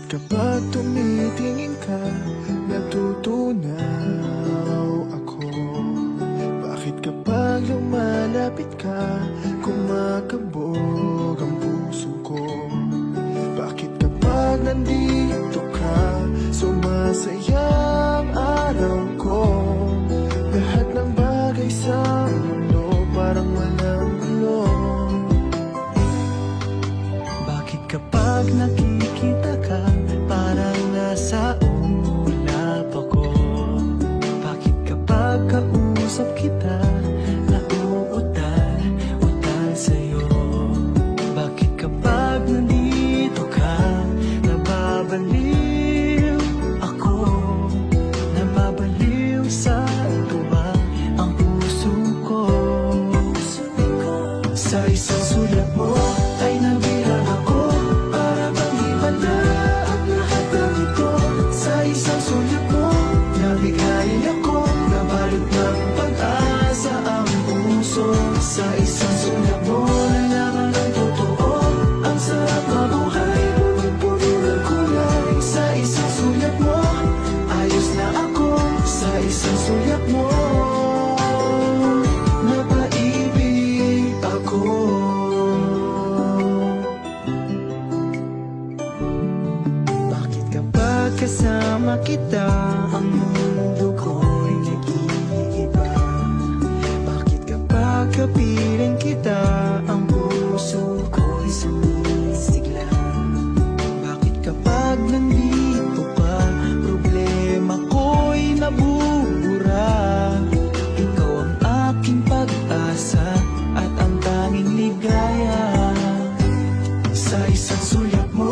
kapag tumitingin ka, natutunaw ako? Bakit kapag lumalapit ka, kumakabog ang puso ko? Bakit kapag nandito ka, sumasaya ang araw ko? Lahat ng bagay sa mundo parang walang gulo. Bakit kapag nakikita ka, parang nasa ulap ako? Bakit kapag kausap kita, nauutal sa'yo? Bakit kapag nandito ka, nababaliw ako? Nababaliw sa tuwa ang puso ko. Sa isang sulat mo ay nabilang ako, para bang iba na ang lahat ng ito. Sa isang sulat mo, nabigayin ako, nabalot ng pag-asa ang puso. Sa isang sulat mo, nalaman ng totoo, ang sarap mabuhay, punong-puno ng kulay. Sa isang sulat mo, ayos na ako. Sa isang sulat mo, napaibig ako. Bakit kapag kasama kita, ang mundo ko'y nag-iiba? Bakit kapag kapiling kita, ang puso ko'y sumisigla? Bakit kapag nandito ka, problema ko'y nabubura? Ikaw ang aking pag-asa at ang tanging ligaya. Sa isang sulat mo